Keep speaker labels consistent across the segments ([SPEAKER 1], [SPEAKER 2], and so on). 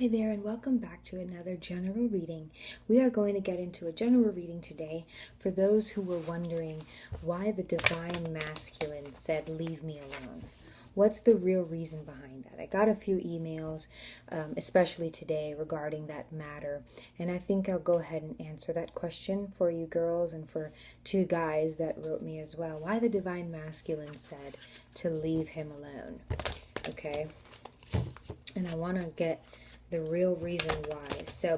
[SPEAKER 1] Hi there, and welcome back to another general reading. We are going to get into a general reading today for those who were wondering why the divine masculine said, "Leave me alone." What's the real reason behind that? I got a few emails, especially today, regarding that matter, and I think I'll go ahead and answer that question for you girls and for two guys that wrote me as well. Why the divine masculine said to leave him alone. Okay? And I want to get the real reason why.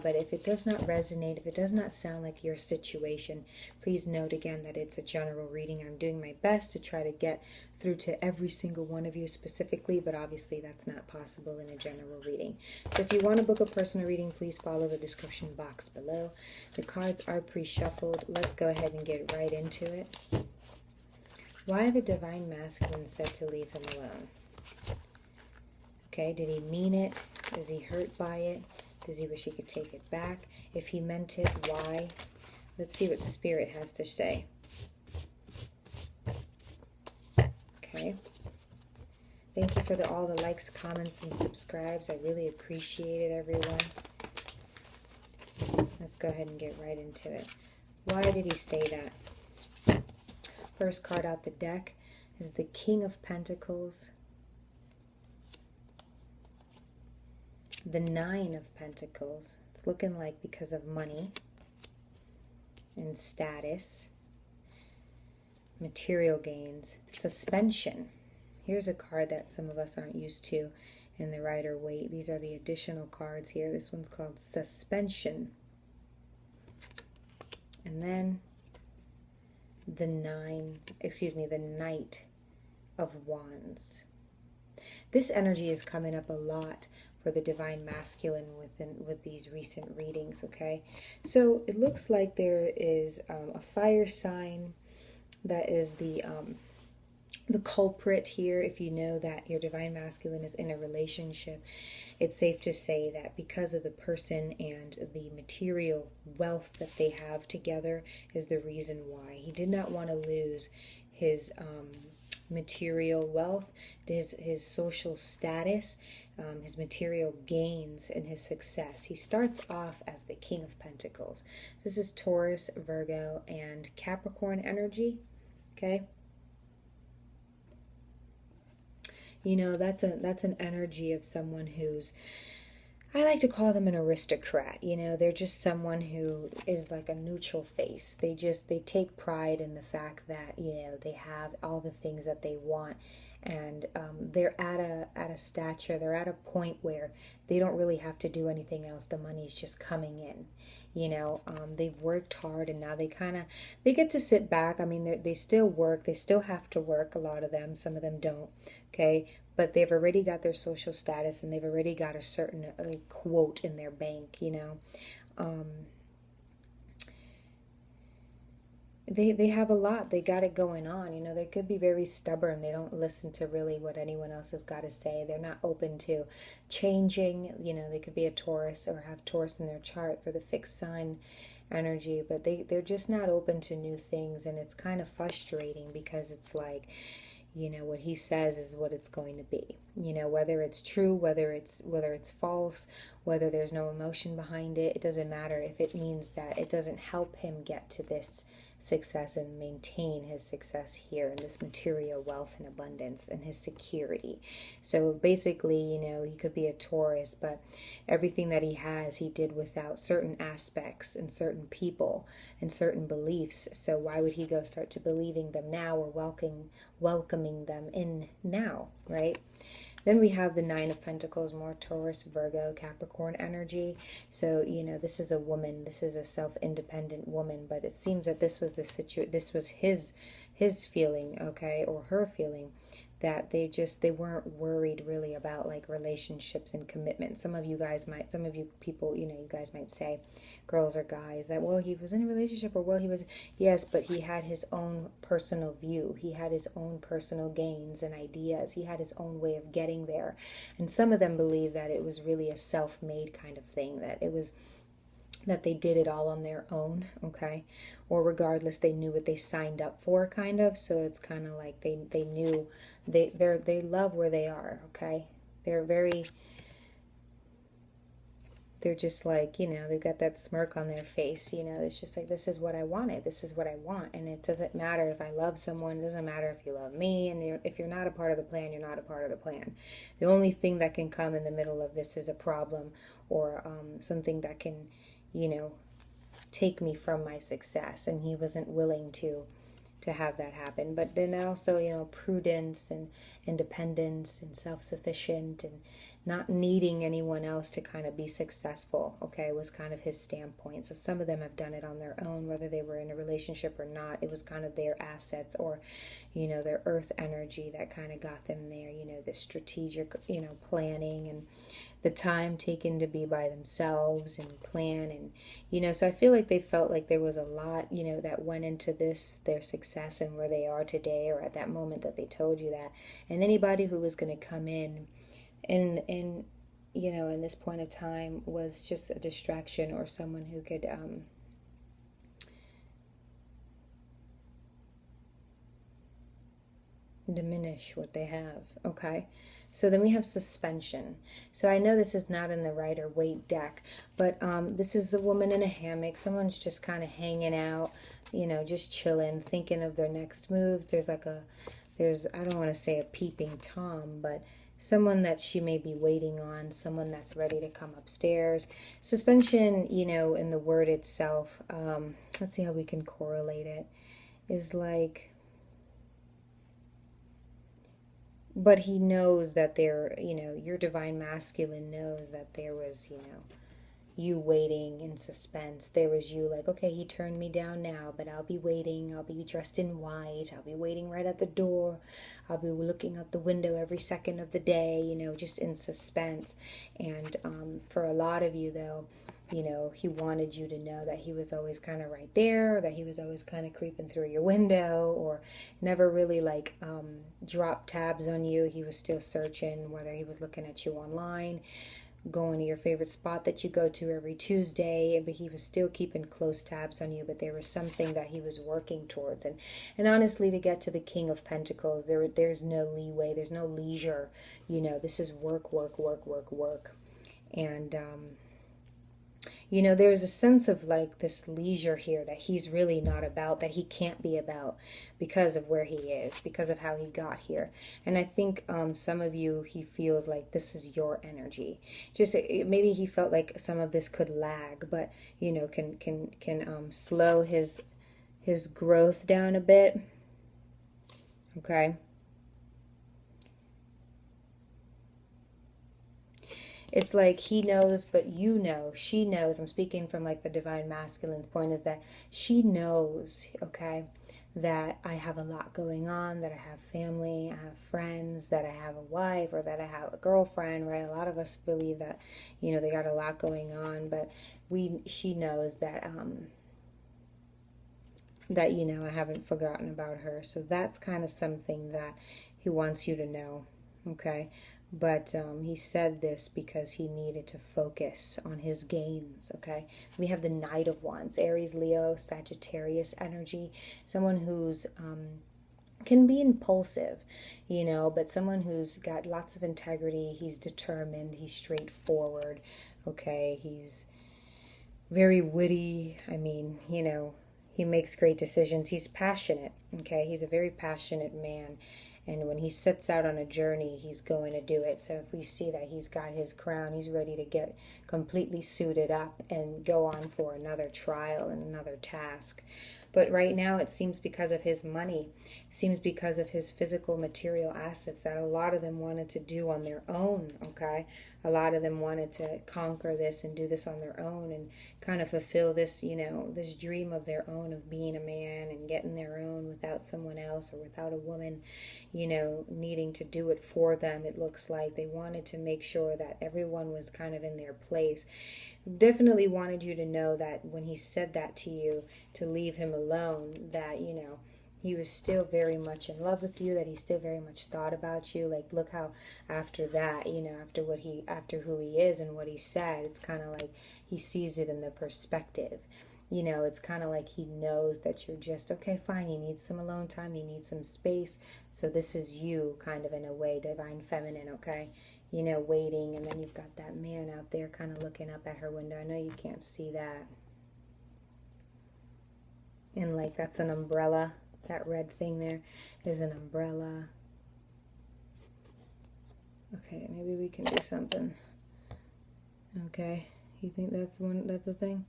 [SPEAKER 1] But if it does not resonate, if it does not sound like your situation, please note again that it's a general reading. I'm doing my best to try to get through to every single one of you specifically, but obviously that's not possible in a general reading. So if you want to book a personal reading, please follow the description box below. The cards are pre-shuffled. Let's go ahead and get right into it. Why the divine masculine said to leave him alone. Okay, did he mean it? Is he hurt by it? Does he wish he could take it back? If he meant it, why? Let's see what Spirit has to say. Okay. Thank you for all the likes, comments, and subscribes. I really appreciate it, everyone. Let's go ahead and get right into it. Why did he say that? First card out the deck is the King of Pentacles. The Nine of Pentacles. It's looking like because of money and status, material gains, suspension. Here's a card that some of us aren't used to in the Rider-Waite. These are the additional cards here. This one's called suspension. And then the Knight of Wands. This energy is coming up a lot for the divine masculine with these recent readings, okay? So it looks like there is a fire sign that is the culprit here. If you know that your divine masculine is in a relationship, it's safe to say that because of the person and the material wealth that they have together is the reason why. He did not want to lose his material wealth, his social status, his material gains, and his success. He starts off as the King of Pentacles. This is Taurus, Virgo, and Capricorn energy. Okay. You know, that's an energy of someone who's, I like to call them an aristocrat. You know, they're just someone who is like a neutral face. They take pride in the fact that, you know, they have all the things that they want, and they're at a stature, they're at a point where they don't really have to do anything else. The money's just coming in. You know, they've worked hard, and now they get to sit back. I mean, they still work. They still have to work, a lot of them. Some of them don't. Okay. But they've already got their social status, and they've already got a certain quote in their bank, you know. They have a lot. They got it going on. You know, they could be very stubborn. They don't listen to really what anyone else has got to say. They're not open to changing. You know, they could be a Taurus or have Taurus in their chart for the fixed sign energy, but they're just not open to new things, and it's kind of frustrating because it's like, you know, what he says is what it's going to be. You know, whether it's true, whether it's false, whether there's no emotion behind it, it doesn't matter if it means that it doesn't help him get to this success and maintain his success here in this material wealth and abundance and his security. So basically, you know, he could be a Taurus, but everything that he has, he did without certain aspects and certain people and certain beliefs. So why would he go start to believing them now or welcoming them in now, right? Then we have the Nine of Pentacles, more Taurus, Virgo, Capricorn energy. So, you know, this is a woman. This is a self-independent woman. But it seems that this was this was his feeling, okay, or her feeling, that they weren't worried really about like relationships and commitment. Some of you people, you know, you guys might say, girls or guys, that, well, he was in a relationship, or, well, he was, yes, but he had his own personal view. He had his own personal gains and ideas. He had his own way of getting there. And some of them believe that it was really a self-made kind of thing, that they did it all on their own, okay? Or regardless, they knew what they signed up for, kind of. So it's kind of like they knew they love where they are, okay? They're very they're just like, they've got that smirk on their face. It's just like, this is what I wanted. This is what I want. And it doesn't matter if I love someone. It doesn't matter if you love me. And if you're not a part of the plan, you're not a part of the plan. The only thing that can come in the middle of this is a problem, or something that can, take me from my success. And he wasn't willing to have that happen. But then also, prudence and independence and self-sufficient and not needing anyone else to kind of be successful, okay, was kind of his standpoint. So some of them have done it on their own, whether they were in a relationship or not. It was kind of their assets, or, their earth energy that kind of got them there, the strategic, planning, and the time taken to be by themselves and plan. And, so I feel like they felt like there was a lot, that went into this, their success and where they are today, or at that moment that they told you that. And anybody who was going to come in in this point of time was just a distraction, or someone who could diminish what they have. Okay, so then we have suspension. So I know this is not in the Rider Waite deck, but this is a woman in a hammock. Someone's just kind of hanging out, just chilling, thinking of their next moves. There's I don't want to say a peeping Tom, but someone that she may be waiting on, someone that's ready to come upstairs. Suspension, in the word itself, let's see how we can correlate it, is like, but he knows that your divine masculine knows that there was, you waiting in suspense. There was you like, okay, he turned me down now, but I'll be waiting. I'll be dressed in white. I'll be waiting right at the door. I'll be looking out the window every second of the day, just in suspense. And for a lot of you, though, he wanted you to know that he was always kind of right there, or that he was always kind of creeping through your window, or never really like dropped tabs on you. He was still searching, whether he was looking at you online, going to your favorite spot that you go to every Tuesday, but he was still keeping close tabs on you. But there was something that he was working towards. And honestly, to get to the King of Pentacles, there's no leeway, there's no leisure. This is work, work, work, work, work. And there's a sense of like this leisure here that he's really not about, that he can't be about, because of where he is, because of how he got here. And I think some of you, he feels like this is your energy. Just maybe he felt like some of this could lag, but can slow his growth down a bit. Okay. It's like he knows, but she knows. I'm speaking from like the divine masculine's point, is that she knows, okay, that I have a lot going on, that I have family, I have friends, that I have a wife, or that I have a girlfriend, right? A lot of us believe that, they got a lot going on, but she knows that, I haven't forgotten about her. So that's kind of something that he wants you to know, okay? But he said this because he needed to focus on his gains, okay? We have the Knight of Wands, Aries, Leo, Sagittarius energy. Someone who's can be impulsive, but someone who's got lots of integrity. He's determined. He's straightforward, okay? He's very witty. I mean, he makes great decisions. He's passionate, okay? He's a very passionate man. And when he sets out on a journey, he's going to do it. So if we see that he's got his crown, he's ready to get completely suited up and go on for another trial and another task. But right now it seems because of his money, it seems because of his physical material assets, that a lot of them wanted to do on their own, okay? A lot of them wanted to conquer this and do this on their own and kind of fulfill this, this dream of their own of being a man and getting their own without someone else, or without a woman, needing to do it for them. It looks like they wanted to make sure that everyone was kind of in their place. Definitely wanted you to know that when he said that to you, to leave him alone, that, he was still very much in love with you, that he still very much thought about you. Like, look how after that, after who he is and what he said, it's kind of like he sees it in the perspective. It's kind of like he knows that you're just, okay, fine, you need some alone time, you need some space. So this is you, kind of in a way, divine feminine, okay? you know, waiting. And then you've got that man out there kind of looking up at her window. I know you can't see that. And like that's an umbrella. That red thing there is an umbrella. Okay, maybe we can do something. Okay, you think that's a thing?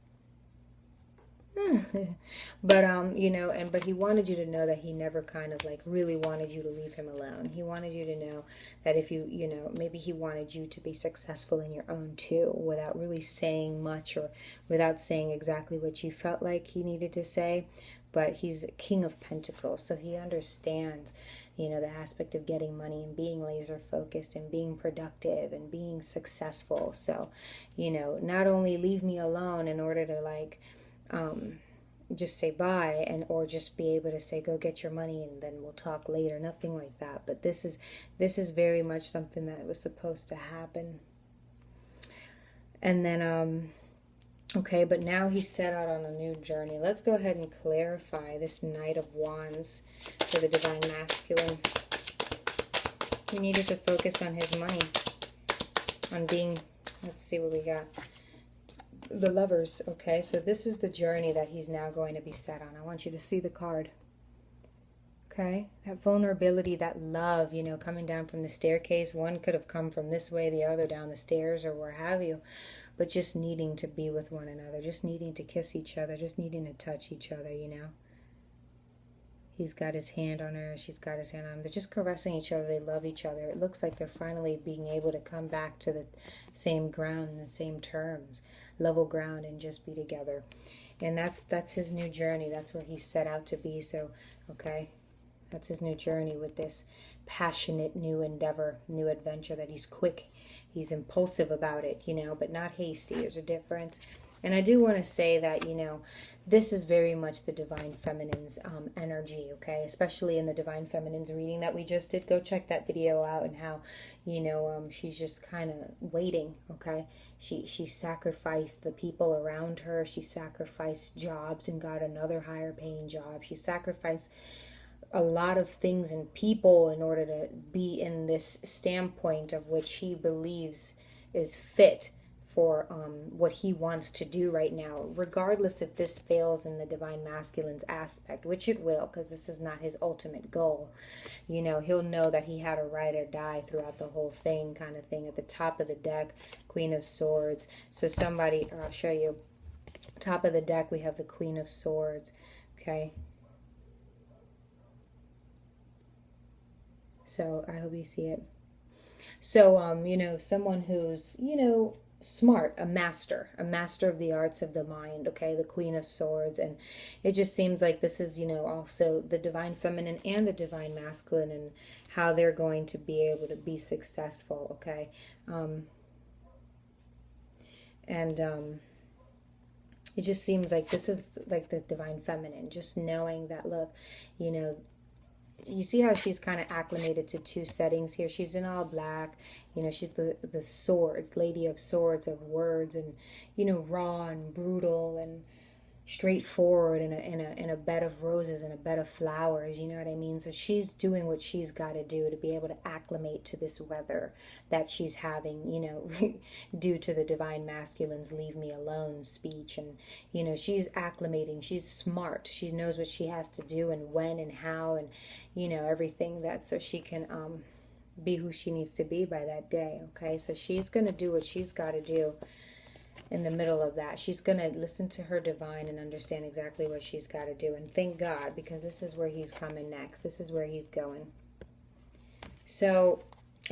[SPEAKER 1] But you know, but he wanted you to know that he never kind of like really wanted you to leave him alone. He wanted you to know that if you know, maybe he wanted you to be successful in your own too, without really saying much or without saying exactly what you felt like he needed to say. But he's King of Pentacles, so he understands, you know, the aspect of getting money and being laser focused and being productive and being successful. So, you know, not only leave me alone in order to like just say bye, and or just be able to say go get your money and then we'll talk later, nothing like that. But this is very much something that was supposed to happen. And then okay, but now he's set out on a new journey. Let's go ahead and clarify this Knight of Wands for the Divine Masculine. He needed to focus on his money, on being, let's see what we got. The Lovers, okay? So this is the journey that he's now going to be set on. I want you to see the card. Okay? That vulnerability, that love, you know, coming down from the staircase. One could have come from this way, the other down the stairs or where have you. But just needing to be with one another, just needing to kiss each other, just needing to touch each other, you know? He's got his hand on her, she's got his hand on him. They're just caressing each other, they love each other. It looks like they're finally being able to come back to the same ground and the same terms, level ground, and just be together. And that's his new journey. That's where he's set out to be. So, okay, that's his new journey with this passionate new endeavor, new adventure, that he's quick, he's impulsive about it, you know, but not hasty. There's a difference. And I do want to say that, you know, this is very much the Divine Feminine's energy, okay? Especially in the Divine Feminine's reading that we just did. Go check that video out, and how, you know, she's just kind of waiting, okay? She sacrificed the people around her. She sacrificed jobs and got another higher paying job. She sacrificed a lot of things and people in order to be in this standpoint of which he believes is fit for what he wants to do right now, regardless if this fails in the Divine Masculine's aspect, which it will, because this is not his ultimate goal. You know, he'll know that he had a ride or die throughout the whole thing, kind of thing. At the top of the deck, Queen of Swords. So somebody, I'll show you. Top of the deck, we have the Queen of Swords, okay? So I hope you see it. So, you know, someone who's, you know, smart, a master of the arts of the mind, okay, the Queen of Swords. And it just seems like this is, you know, also the Divine Feminine and the Divine Masculine, and how they're going to be able to be successful, okay? It just seems like this is like the Divine Feminine, just knowing that, look, you know, you see how she's kind of acclimated to two settings here. She's in all black, you know, she's the swords, Lady of Swords, of words, and, you know, raw and brutal and straightforward, in a bed of roses and a bed of flowers, you know what I mean? So she's doing what she's got to do to be able to acclimate to this weather that she's having, you know, due to the Divine Masculine's leave me alone speech. And, you know, she's acclimating, she's smart, she knows what she has to do and when and how, and, you know, everything that, so she can be who she needs to be by that day, okay? So she's going to do what she's got to do. In the middle of that, she's going to listen to her divine and understand exactly what she's got to do. And thank God, because this is where he's coming next. This is where he's going. So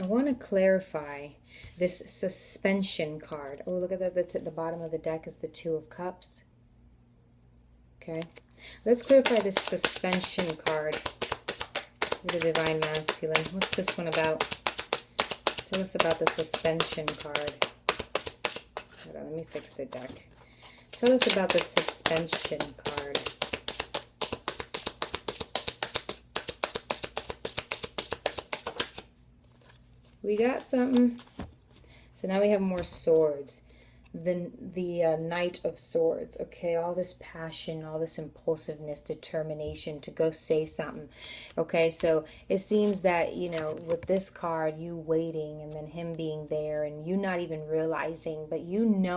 [SPEAKER 1] I want to clarify this suspension card. Oh, look at that. That's at the bottom of the deck is the Two of Cups. Okay. Let's clarify this suspension card with the Divine Masculine. What's this one about? Tell us about the suspension card. Hold on, let me fix the deck. Tell us about the suspension card. We got something. So now we have more swords. the Knight of Swords. Okay, all this passion, all this impulsiveness, determination to go say something. Okay, so it seems that, you know, with this card, you waiting and then him being there and you not even realizing, but you knowing